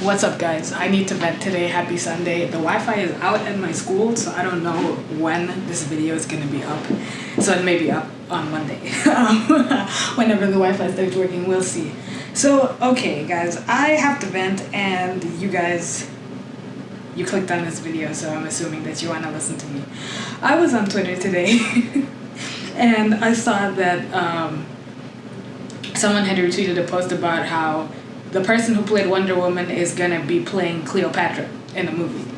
What's up, guys? I need to vent today. Happy Sunday. The Wi-Fi is out at my school, so I don't know when this video is going to be up. So it may be up on Monday. Whenever the Wi-Fi starts working, we'll see. So, okay, guys, I have to vent, and you guys, you clicked on this video, so I'm assuming that you want to listen to me. I was on Twitter today, and I saw that someone had retweeted a post about how the person who played Wonder Woman is gonna be playing Cleopatra in a movie.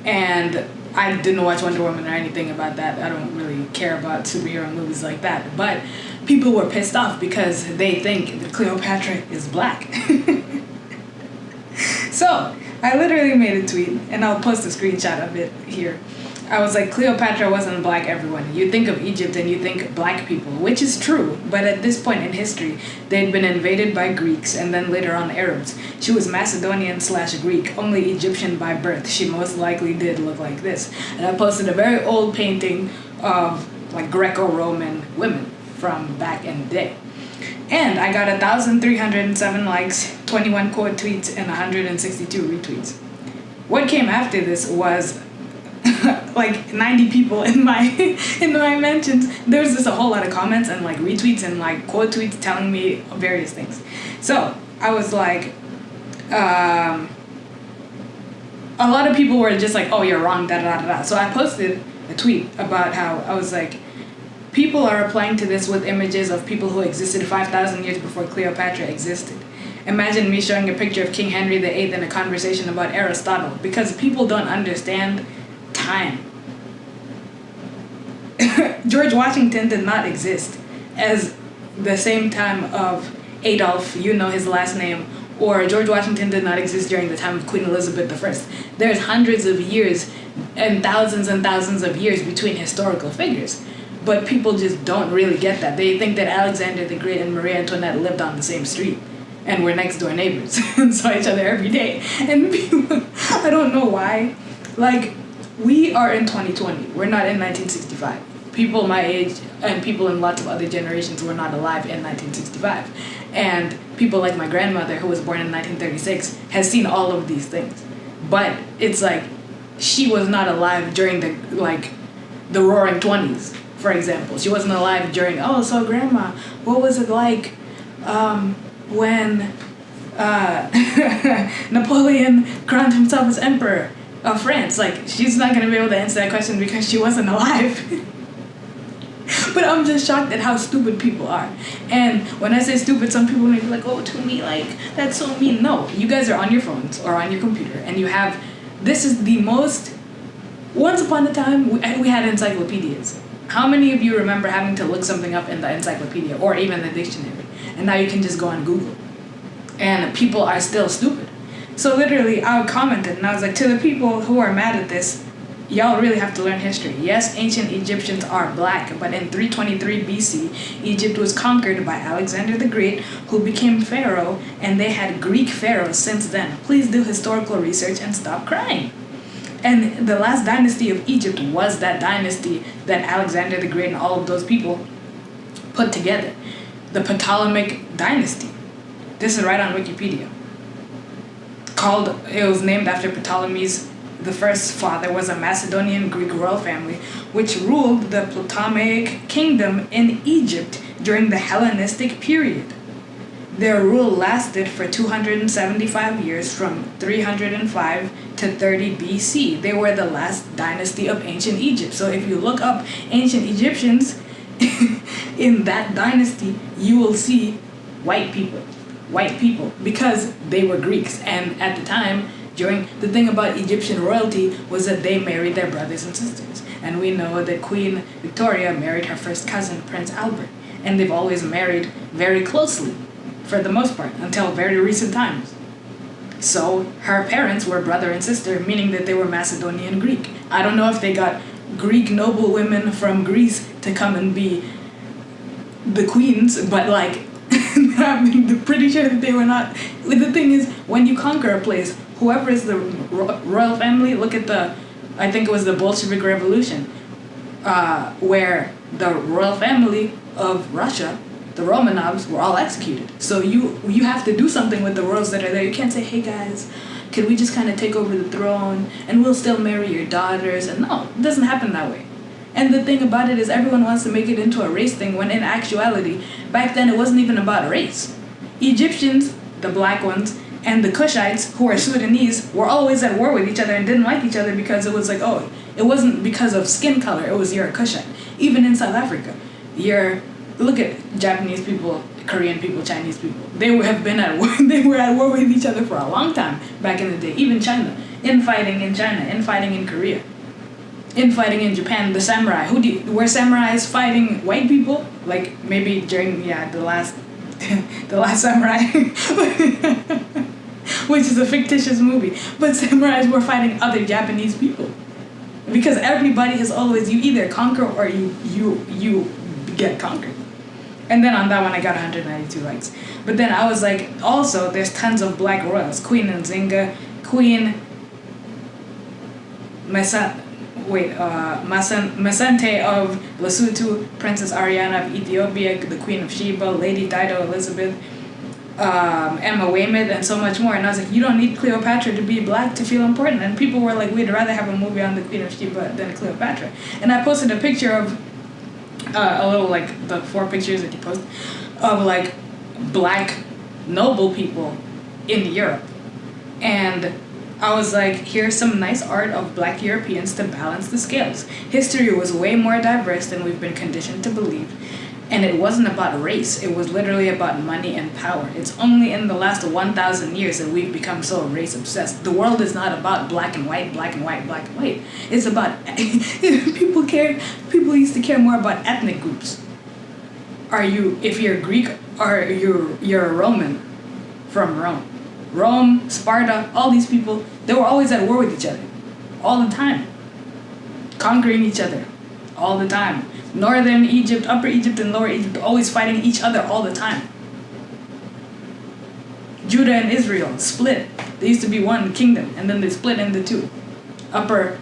And I didn't watch Wonder Woman or anything about that. I don't really care about superhero movies like that. But people were pissed off because they think that Cleopatra is black. So I literally made a tweet, and I'll post a screenshot of it here. I was like, Cleopatra wasn't black, everyone. You think of Egypt and you think black people, which is true, but at this point in history, they'd been invaded by Greeks and then later on Arabs. She was Macedonian/Greek, only Egyptian by birth. She most likely did look like this. And I posted a very old painting of like Greco-Roman women from back in the day. And I got 1,307 likes, 21 quote tweets, and 162 retweets. What came after this was like 90 people in my mentions. There's just a whole lot of comments and like retweets and like quote tweets telling me various things. So I was like, a lot of people were just like, oh, you're wrong, da da da da. So I posted a tweet about how I was like, people are replying to this with images of people who existed 5,000 years before Cleopatra existed. Imagine me showing a picture of King Henry VIII in a conversation about Aristotle, because people don't understand time. George Washington did not exist as the same time of Adolf, you know his last name, or George Washington did not exist during the time of Queen Elizabeth I. There's hundreds of years and thousands of years between historical figures. But people just don't really get that. They think that Alexander the Great and Marie Antoinette lived on the same street and were next door neighbors and saw each other every day. And people, I don't know why. Like, we are in 2020. We're not in 1965. People my age and people in lots of other generations were not alive in 1965. And people like my grandmother, who was born in 1936, has seen all of these things. But it's like, she was not alive during the roaring 20s, for example. She wasn't alive during, oh, so grandma, what was it like when Napoleon crowned himself as emperor of France? Like, she's not going to be able to answer that question because she wasn't alive. But I'm just shocked at how stupid people are. And when I say stupid, some people may be like, oh, Tumi, like, that's so mean. No, you guys are on your phones or on your computer, and you have, this is the most, once upon a time, we had encyclopedias. How many of you remember having to look something up in the encyclopedia or even the dictionary? And now you can just go on Google. And people are still stupid. So literally, I commented and I was like, to the people who are mad at this, y'all really have to learn history. Yes, ancient Egyptians are black, but in 323 BC, Egypt was conquered by Alexander the Great, who became pharaoh, and they had Greek pharaohs since then. Please do historical research and stop crying. And the last dynasty of Egypt was that dynasty that Alexander the Great and all of those people put together. The Ptolemaic dynasty. This is right on Wikipedia. It was named after Ptolemy's, the first father was a Macedonian Greek royal family, which ruled the Ptolemaic kingdom in Egypt during the Hellenistic period. Their rule lasted for 275 years, from 305 to 30 BC. They were the last dynasty of ancient Egypt. So if you look up ancient Egyptians in that dynasty, you will see white people, because they were Greeks. And at the time, the thing about Egyptian royalty was that they married their brothers and sisters. And we know that Queen Victoria married her first cousin, Prince Albert. And they've always married very closely, for the most part, until very recent times. So her parents were brother and sister, meaning that they were Macedonian Greek. I don't know if they got Greek noble women from Greece to come and be the queens, but like, I'm pretty sure that they were not. The thing is, when you conquer a place, whoever is the royal family, look at I think it was the Bolshevik Revolution, where the royal family of Russia, the Romanovs, were all executed. So you have to do something with the royals that are there. You can't say, hey guys, could we just kind of take over the throne and we'll still marry your daughters? And no, it doesn't happen that way. And the thing about it is everyone wants to make it into a race thing when in actuality, back then it wasn't even about a race. Egyptians, the black ones, and the Kushites, who are Sudanese, were always at war with each other and didn't like each other because it was like, oh, it wasn't because of skin color, it was you're a Kushite. Even in South Africa, look at Japanese people, Korean people, Chinese people. They have been at war. They were at war with each other for a long time back in the day. Even China, infighting in China, infighting in Korea, infighting in Japan. The samurai, were samurais fighting white people? Like maybe during the last samurai, which is a fictitious movie. But samurais were fighting other Japanese people because everybody has always, you either conquer or you get conquered. And then on that one I got 192 likes. But then I was like, also there's tons of black royals. Queen Nzinga, Queen Masante of Lesotho, Princess Ariana of Ethiopia, the Queen of Sheba, Lady Dido Elizabeth, Emma Weymouth, and so much more. And I was like, you don't need Cleopatra to be black to feel important. And people were like, we'd rather have a movie on the Queen of Sheba than Cleopatra. And I posted a picture of a little, like, the 4 pictures that you post of, like, black noble people in Europe. And I was like, here's some nice art of black Europeans to balance the scales. History was way more diverse than we've been conditioned to believe. And it wasn't about race. It was literally about money and power. It's only in the last 1,000 years that we've become so race obsessed. The world is not about black and white, black and white, black and white. It's about people used to care more about ethnic groups. If you're Greek or you're a Roman from Rome. Rome, Sparta, all these people, they were always at war with each other. All the time. Conquering each other. All the time. Northern Egypt, Upper Egypt, and Lower Egypt always fighting each other all the time. Judah and Israel split. They used to be one kingdom, and then they split into 2. Upper,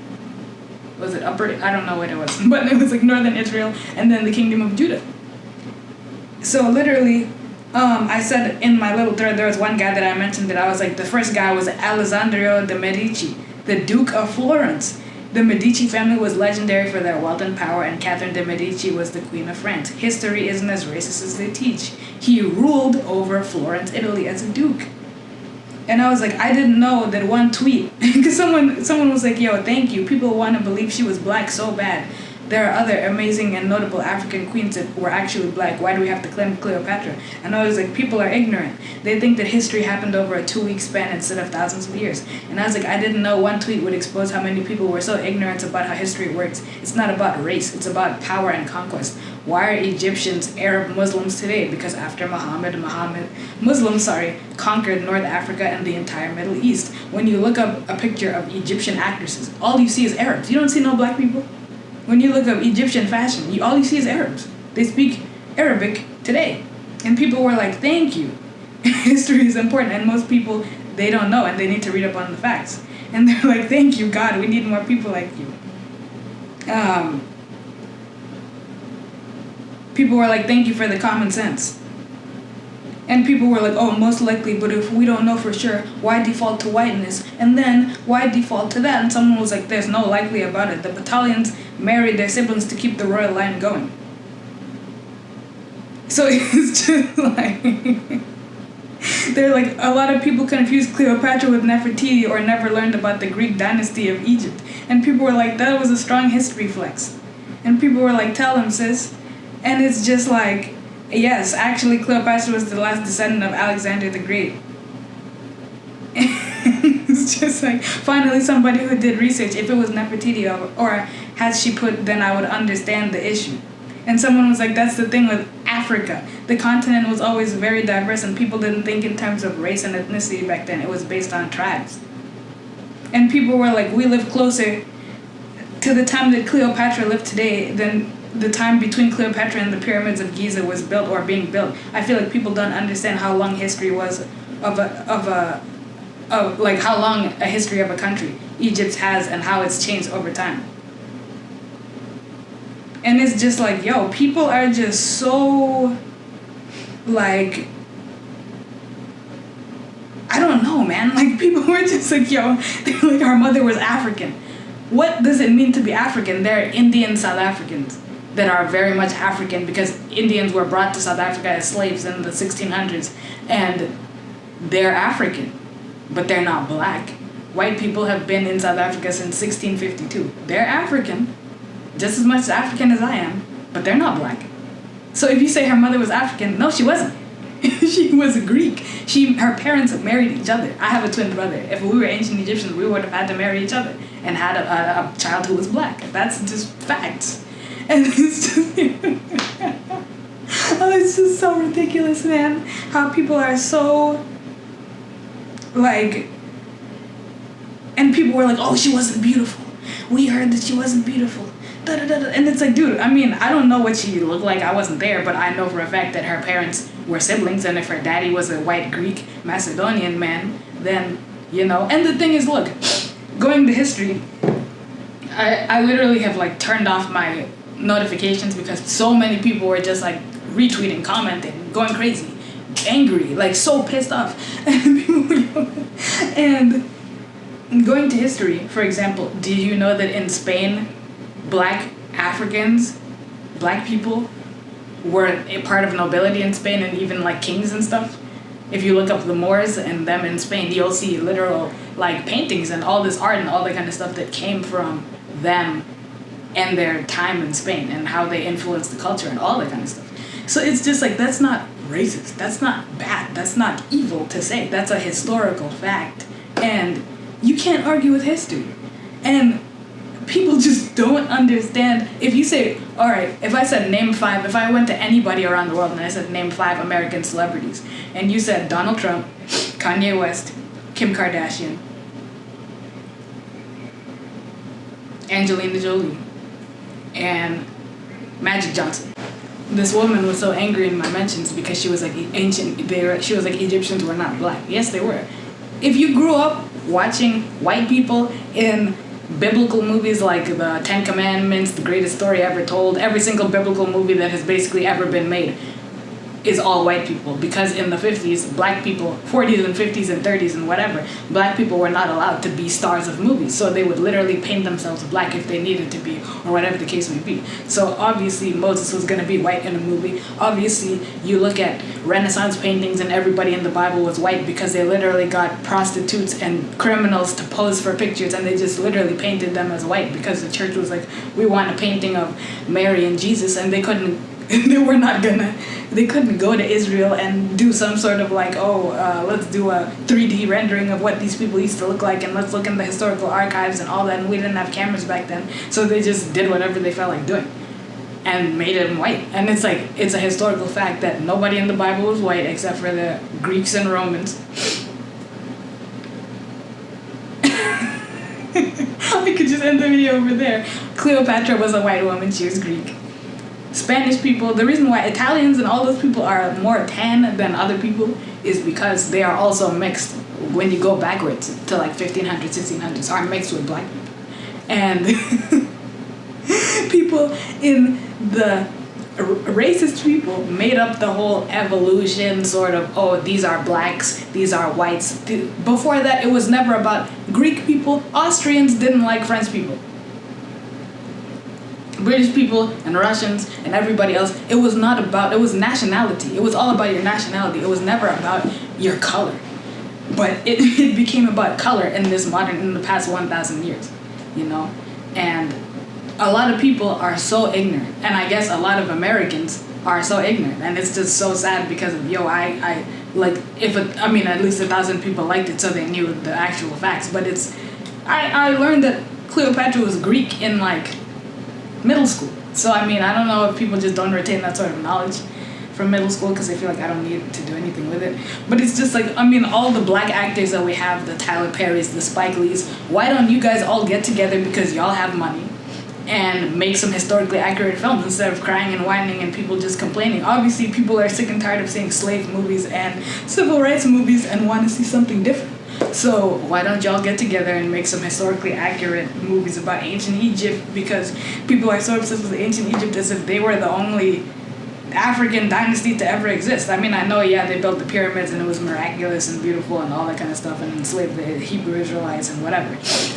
I don't know what it was, but it was like Northern Israel, and then the kingdom of Judah. So literally, I said in my little thread, there was one guy that I mentioned that I was like, the first guy was Alessandro de' Medici, the Duke of Florence. The Medici family was legendary for their wealth and power, and Catherine de' Medici was the Queen of France. History isn't as racist as they teach. He ruled over Florence, Italy as a duke. And I was like, I didn't know that one tweet, because someone was like, yo, thank you. People want to believe she was black so bad. There are other amazing and notable African queens that were actually black. Why do we have to claim Cleopatra? And I was like, people are ignorant. They think that history happened over a 2-week span instead of thousands of years. And I was like, I didn't know one tweet would expose how many people were so ignorant about how history works. It's not about race. It's about power and conquest. Why are Egyptians Arab Muslims today? Because after Muslims conquered North Africa and the entire Middle East. When you look up a picture of Egyptian actresses, all you see is Arabs. You don't see no black people. When you look up Egyptian fashion, all you see is Arabs. They speak Arabic today. And people were like, thank you. History is important. And most people, they don't know, and they need to read up on the facts. And they're like, thank you, God. We need more people like you. People were like, thank you for the common sense. And people were like, oh, most likely, but if we don't know for sure, why default to whiteness? And then, why default to that? And someone was like, there's no likely about it. The battalions married their siblings to keep the royal line going. So it's just like... they're like, a lot of people confuse Cleopatra with Nefertiti or never learned about the Greek dynasty of Egypt. And people were like, that was a strong history flex. And people were like, tell them, sis. And it's just like... yes, actually, Cleopatra was the last descendant of Alexander the Great. It's just like, finally somebody who did research. If it was Nefertiti or had she put, then I would understand the issue. And someone was like, that's the thing with Africa. The continent was always very diverse, and people didn't think in terms of race and ethnicity back then. It was based on tribes. And people were like, we live closer to the time that Cleopatra lived today than the time between Cleopatra and the pyramids of Giza was built or being built. I feel like people don't understand how long history was of how long a history of a country Egypt has and how it's changed over time. And it's just like, yo, people are just so, like, I don't know, man. man. Like, people were just like, yo, they're like, our mother was African. What does it mean to be African? They're Indian South Africans that are very much African because Indians were brought to South Africa as slaves in the 1600s, and they're African, but they're not black. White people have been in South Africa since 1652. They're African, just as much African as I am, but they're not black. So if you say her mother was African, no, she wasn't. She was Greek. Her parents married each other. I have a twin brother. If we were ancient Egyptians, we would have had to marry each other and had a child who was black. That's just facts. And it's just, oh, it's just so ridiculous, man. How people are so, like, and people were like, oh, she wasn't beautiful. We heard that she wasn't beautiful. Da, da, da, da. And it's like, dude, I mean, I don't know what she looked like. I wasn't there, but I know for a fact that her parents were siblings, and if her daddy was a white Greek Macedonian man, then, you know. And the thing is, look, going to history, I literally have, like, turned off my notifications because so many people were just, like, retweeting, commenting, going crazy, angry, like, so pissed off. And going to history, for example, did you know that in Spain, black Africans, black people, were a part of nobility in Spain and even like kings and stuff? If you look up the Moors and them in Spain, you'll see literal like paintings and all this art and all that kind of stuff that came from them and their time in Spain and how they influenced the culture and all that kind of stuff. So it's just like, that's not racist. That's not bad. That's not evil to say. That's a historical fact. And you can't argue with history. And people just don't understand. If you say, all right, if I said name 5, if I went to anybody around the world and I said name 5 American celebrities, and you said Donald Trump, Kanye West, Kim Kardashian, Angelina Jolie, and Magic Johnson. This woman was so angry in my mentions because she was like she was like, Egyptians were not black. Yes, they were. If you grew up watching white people in biblical movies like the Ten Commandments, The Greatest Story Ever Told, every single biblical movie that has basically ever been made is all white people, because in the 50s, black people, 40s and 50s and 30s and whatever, black people were not allowed to be stars of movies, so they would literally paint themselves black if they needed to be, or whatever the case may be. So obviously Moses was going to be white in a movie. Obviously you look at Renaissance paintings and everybody in the Bible was white because they literally got prostitutes and criminals to pose for pictures, and they just literally painted them as white because the church was like, we want a painting of Mary and Jesus, and they couldn't go to Israel and do some sort of like, let's do a 3D rendering of what these people used to look like, and let's look in the historical archives and all that, and we didn't have cameras back then, so they just did whatever they felt like doing and made them white. And it's like, it's a historical fact that nobody in the Bible was white except for the Greeks and Romans. I could just end the video over there. Cleopatra was a white woman, she was Greek. Spanish people, the reason why Italians and all those people are more tan than other people is because they are also mixed, when you go backwards to like 1500s, 1600s, are mixed with black people. And people in the racist people made up the whole evolution sort of, these are blacks, these are whites. Before that, it was never about Greek people. Austrians didn't like French people. British people and Russians and everybody else, it was nationality. It was all about your nationality. It was never about your color. But it became about color in the past 1,000 years, you know? And a lot of people are so ignorant. And I guess a lot of Americans are so ignorant. And it's just so sad because of, at least 1,000 people liked it, so they knew the actual facts. But I learned that Cleopatra was Greek in like middle school. So I mean, I don't know if people just don't retain that sort of knowledge from middle school because they feel like I don't need to do anything with it. But it's just like, I mean, all the black actors that we have, the Tyler Perrys, the Spike Lees, why don't you guys all get together because y'all have money and make some historically accurate films instead of crying and whining and people just complaining? Obviously, people are sick and tired of seeing slave movies and civil rights movies and want to see something different. So why don't y'all get together and make some historically accurate movies about ancient Egypt, because people are so obsessed with ancient Egypt as if they were the only African dynasty to ever exist. I mean, I know, yeah, they built the pyramids and it was miraculous and beautiful and all that kind of stuff and enslaved the Hebrew Israelites and whatever.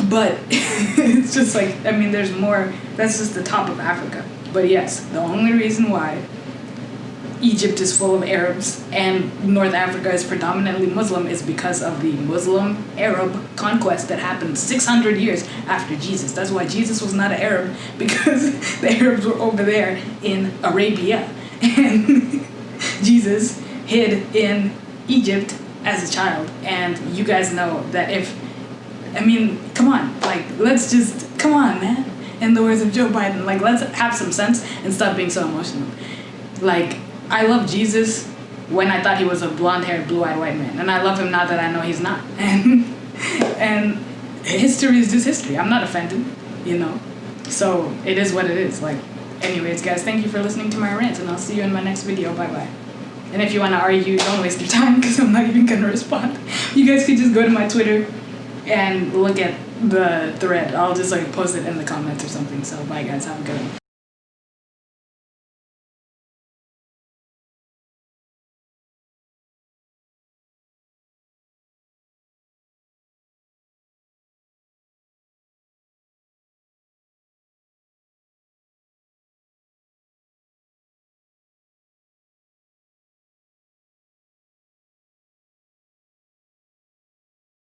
But it's just like, I mean, there's more. That's just the top of Africa. But yes, the only reason why Egypt is full of Arabs and North Africa is predominantly Muslim is because of the Muslim-Arab conquest that happened 600 years after Jesus. That's why Jesus was not an Arab, because the Arabs were over there in Arabia. And Jesus hid in Egypt as a child. And you guys know that come on, like, come on, man. In the words of Joe Biden, like, let's have some sense and stop being so emotional. Like, I love Jesus when I thought he was a blonde-haired, blue-eyed white man. And I love him now that I know he's not. And history is just history. I'm not offended, you know. So it is what it is. Like, anyways, guys, thank you for listening to my rant, and I'll see you in my next video. Bye-bye. And if you want to argue, don't waste your time, because I'm not even going to respond. You guys could just go to my Twitter and look at the thread. I'll just, like, post it in the comments or something. So bye, guys. Have a good one.